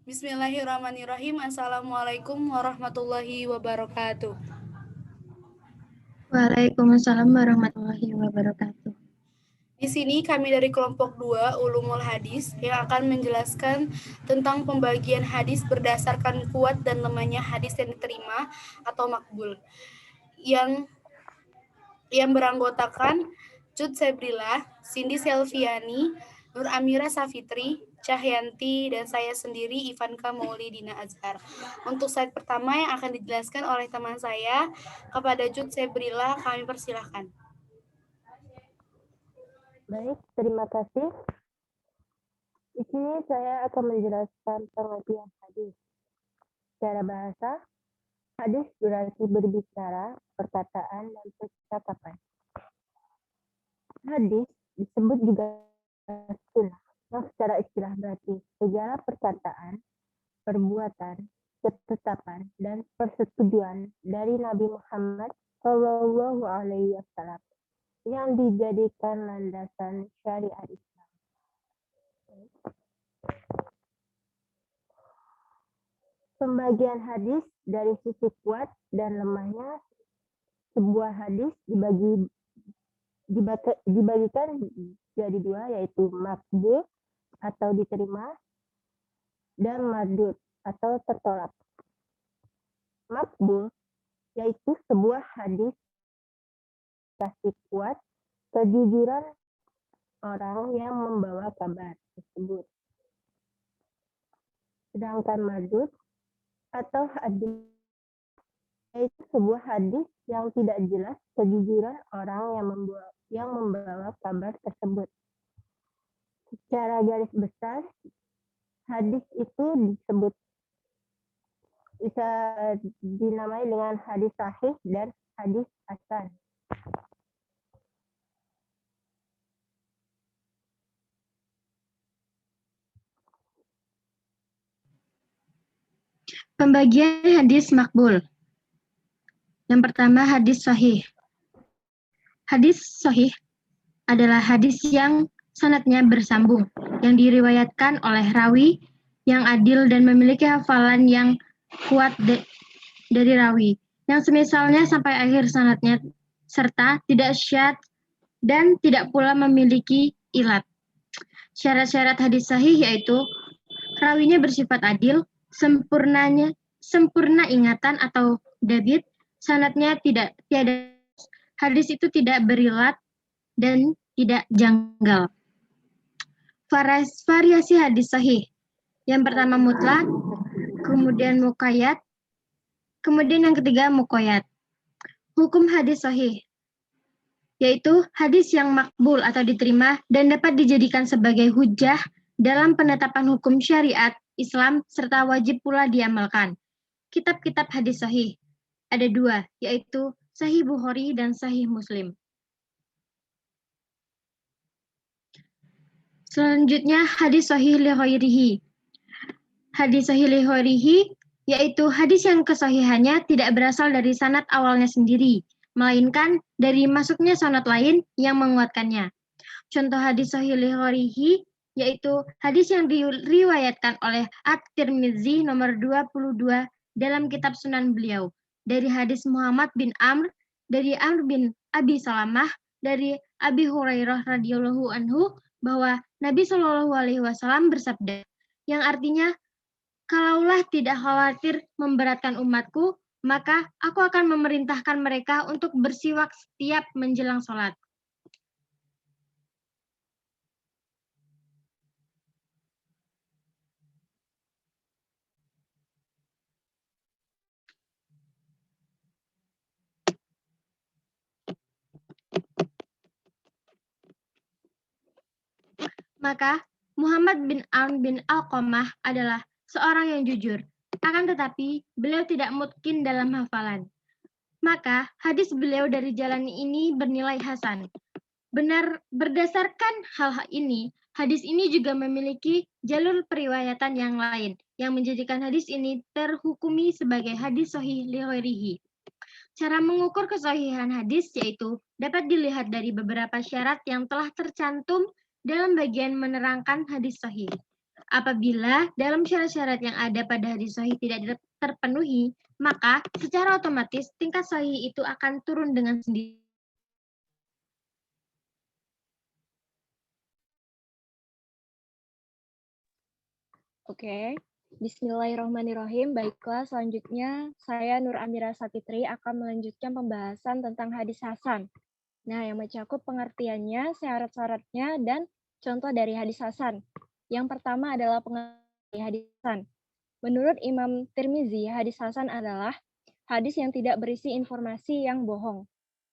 Bismillahirrahmanirrahim. Assalamualaikum warahmatullahi wabarakatuh. Waalaikumsalam warahmatullahi wabarakatuh. Di sini kami dari kelompok 2 Ulumul Hadis yang akan menjelaskan tentang pembagian hadis berdasarkan kuat dan lemahnya hadis yang diterima atau makbul. Yang beranggotakan Cut Sebrila, Cindy Selviani, Nur Amira Safitri, Cahyanti, dan saya sendiri Ivanka Maulidina Azhar. Untuk slide pertama yang akan dijelaskan oleh teman saya, kepada Cut Sebrila kami persilahkan. Baik, terima kasih. Di sini saya akan menjelaskan pengertian hadis. Secara bahasa, hadis berarti berbicara, perkataan, dan percakapan. Hadis disebut juga sunnah, yang secara istilah berarti segala perkataan, perbuatan, ketetapan, dan persetujuan dari Nabi Muhammad Shallallahu Alaihi Wasallam yang dijadikan landasan syariat Islam. Pembagian hadis dari sisi kuat dan lemahnya, sebuah hadis dibagikan jadi dua, yaitu makbul atau diterima dan mardud atau tertolak. Makbul yaitu sebuah hadis kasih kuat kejujuran orang yang membawa kabar tersebut. Sedangkan mardud atau hadis yaitu sebuah hadis yang tidak jelas kejujuran orang yang membawa kabar tersebut. Secara garis besar, hadis itu bisa dinamai dengan hadis sahih dan hadis hasan. Pembagian hadis makbul. Yang pertama, hadis sahih. Hadis sahih adalah hadis yang sanadnya bersambung, yang diriwayatkan oleh rawi yang adil dan memiliki hafalan yang kuat dari rawi, yang semisalnya sampai akhir sanadnya, serta tidak syadz dan tidak pula memiliki ilat. Syarat-syarat hadis sahih yaitu rawinya bersifat adil, sempurna ingatan atau dabit, sanadnya tiada, hadis itu tidak berilat dan tidak janggal. Variasi hadis sahih. Yang pertama mutlak, kemudian muqayyad, kemudian yang ketiga muqayyad. Hukum hadis sahih yaitu hadis yang makbul atau diterima dan dapat dijadikan sebagai hujjah dalam penetapan hukum syariat Islam serta wajib pula diamalkan. Kitab-kitab hadis sahih ada dua, yaitu Sahih Bukhari dan Sahih Muslim. Selanjutnya hadis sahih li ghairihi. Hadis sahih li ghairihi yaitu hadis yang kesahihannya tidak berasal dari sanad awalnya sendiri, melainkan dari masuknya sanad lain yang menguatkannya. Contoh hadis sahih li ghairihi yaitu hadis yang diriwayatkan oleh At-Tirmizi nomor 22 dalam kitab Sunan beliau, dari hadis Muhammad bin Amr, dari Amr bin Abi Salamah, dari Abi Hurairah radhiyallahu anhu, bahwa Nabi Shallallahu alaihi wasallam bersabda, yang artinya, kalaulah tidak khawatir memberatkan umatku, maka aku akan memerintahkan mereka untuk bersiwak setiap menjelang sholat. Maka Muhammad bin Amr bin Alqamah adalah seorang yang jujur, akan tetapi beliau tidak mungkin dalam hafalan. Maka hadis beliau dari jalan ini bernilai hasan. Benar, berdasarkan hal ini, hadis ini juga memiliki jalur periwayatan yang lain, yang menjadikan hadis ini terhukumi sebagai hadis sahih li ghairihi. Cara mengukur kesahihan hadis yaitu dapat dilihat dari beberapa syarat yang telah tercantum dalam bagian menerangkan hadis sahih. Apabila dalam syarat-syarat yang ada pada hadis sahih tidak terpenuhi, maka secara otomatis tingkat sahih itu akan turun dengan sendiri. Oke, Bismillahirrahmanirrahim. Baiklah, selanjutnya saya Nur Amira Safitri akan melanjutkan pembahasan tentang hadis hasan. Nah, yang mencakup pengertiannya, syarat-syaratnya, dan contoh dari hadis hasan. Yang pertama adalah pengertian hadis hasan. Menurut Imam Tirmizi, hadis hasan adalah hadis yang tidak berisi informasi yang bohong,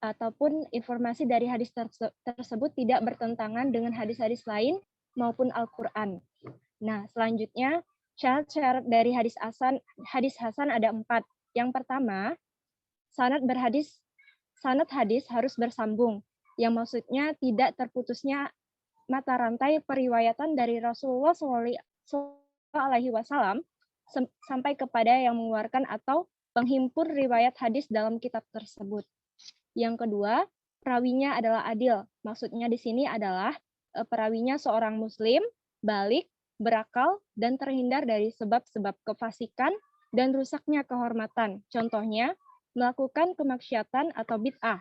ataupun informasi dari hadis tersebut tidak bertentangan dengan hadis-hadis lain maupun Al-Quran. Nah, selanjutnya syarat-syarat dari hadis hasan ada 4. Yang pertama, sanad hadis harus bersambung, yang maksudnya tidak terputusnya mata rantai periwayatan dari Rasulullah SAW sampai kepada yang mengeluarkan atau penghimpun riwayat hadis dalam kitab tersebut. Yang kedua, perawinya adalah adil. Maksudnya di sini adalah perawinya seorang muslim, balik, berakal, dan terhindar dari sebab-sebab kefasikan dan rusaknya kehormatan. Contohnya, melakukan kemaksiatan atau bid'ah.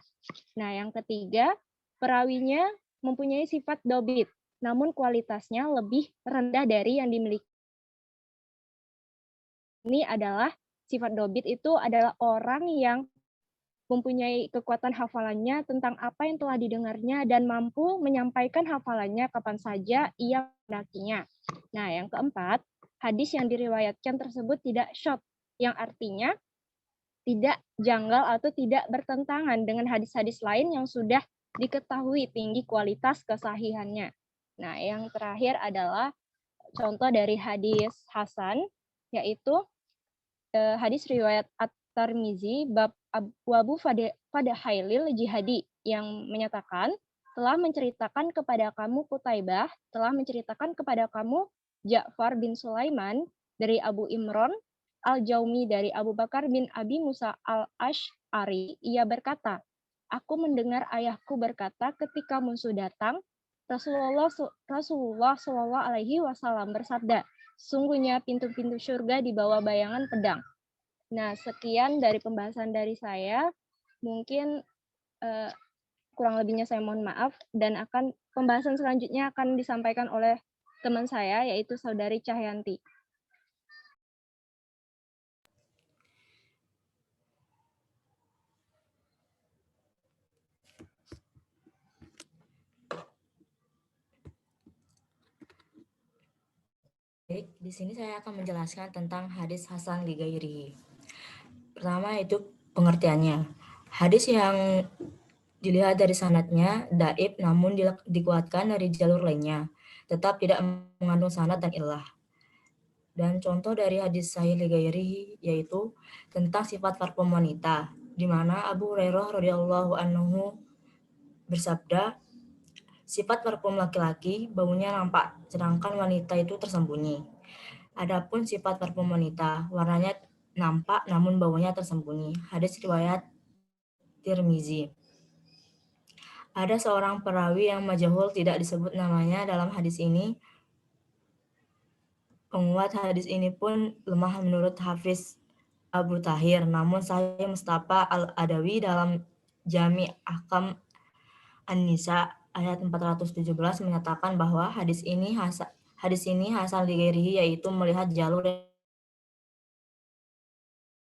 Nah, yang ketiga, perawinya mempunyai sifat dobit, namun kualitasnya lebih rendah dari yang dimiliki. Ini adalah sifat dobit itu adalah orang yang mempunyai kekuatan hafalannya tentang apa yang telah didengarnya dan mampu menyampaikan hafalannya kapan saja ia mendakinya. Nah, yang keempat, hadis yang diriwayatkan tersebut tidak syadz, yang artinya tidak janggal atau tidak bertentangan dengan hadis-hadis lain yang sudah diketahui tinggi kualitas kesahihannya. Nah, yang terakhir adalah contoh dari hadis hasan, yaitu hadis riwayat At-Tirmizi bab Abwabu Fadahailil Jihadi yang menyatakan telah menceritakan kepada kamu Qutaibah, telah menceritakan kepada kamu Ja'far bin Sulaiman dari Abu Imran Al-Jaumi dari Abu Bakar bin Abi Musa Al-Ash'ari. Ia berkata, aku mendengar ayahku berkata ketika musuh datang, Rasulullah Shallallahu Alaihi Wasallam bersabda, sungguhnya pintu-pintu surga di bawah bayangan pedang. Nah, sekian dari pembahasan dari saya. Mungkin kurang lebihnya saya mohon maaf, dan pembahasan selanjutnya akan disampaikan oleh teman saya, yaitu Saudari Cahyanti. Baik, di sini saya akan menjelaskan tentang hadis hasan li ghairihi. Pertama itu pengertiannya. Hadis yang dilihat dari sanadnya dhaif namun dikuatkan dari jalur lainnya, tetap tidak mengandung sanad dan illah. Dan contoh dari hadis sahih li ghairihi yaitu tentang sifat parfum wanita, di mana Abu Hurairah radhiyallahu anhu bersabda, sifat parfum laki-laki baunya nampak, sedangkan wanita itu tersembunyi. Adapun sifat parfum wanita, warnanya nampak namun baunya tersembunyi. Hadis riwayat Tirmizi. Ada seorang perawi yang majhul tidak disebut namanya dalam hadis ini. Penguat hadis ini pun lemah menurut Hafiz Abu Tahir, namun Sahih Mustafa Al-Adawi dalam Jami' Ahkam An-Nisa ayat 417 menyatakan bahwa hadis ini hasan li ghairihi, yaitu melihat jalur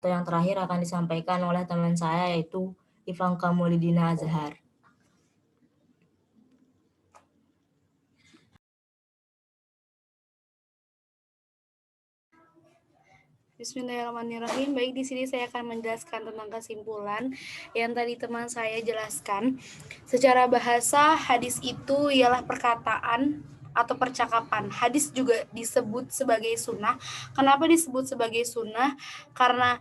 yang terakhir akan disampaikan oleh teman saya, yaitu Ivanka Maulidina Azhar. Bismillahirrahmanirrahim. Baik, di sini saya akan menjelaskan tentang kesimpulan yang tadi teman saya jelaskan. Secara bahasa, hadis itu ialah perkataan atau percakapan. Hadis juga disebut sebagai sunnah. Kenapa disebut sebagai sunnah? Karena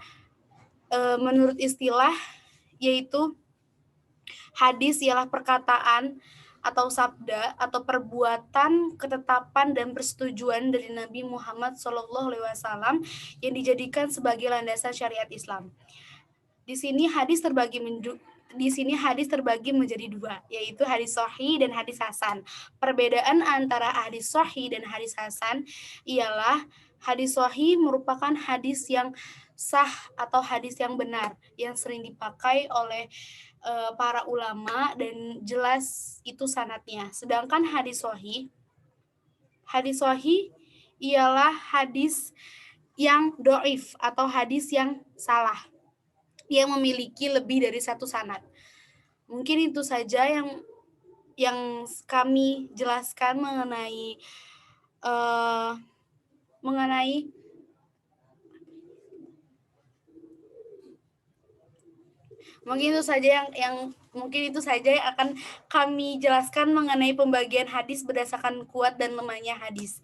menurut istilah, yaitu hadis ialah perkataan atau sabda atau perbuatan, ketetapan dan persetujuan dari Nabi Muhammad SAW yang dijadikan sebagai landasan syariat Islam. Di sini hadis terbagi di sini hadis terbagi menjadi dua, yaitu hadis sahih dan hadis hasan. Perbedaan antara hadis sahih dan hadis hasan ialah hadis sahih merupakan hadis yang sah atau hadis yang benar, yang sering dipakai oleh para ulama dan jelas itu sanadnya. Sedangkan hadis sahih ialah hadis yang doif atau hadis yang salah, yang memiliki lebih dari satu sanad. Mungkin itu saja yang kami jelaskan mengenai mungkin itu saja yang akan kami jelaskan mengenai pembagian hadis berdasarkan kuat dan lemahnya hadis.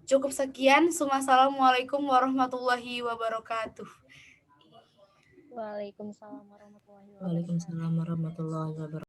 Cukup sekian. Wassalamualaikum warahmatullahi wabarakatuh. Waalaikumsalam warahmatullahi wabarakatuh. Waalaikumsalam warahmatullahi wabarakatuh.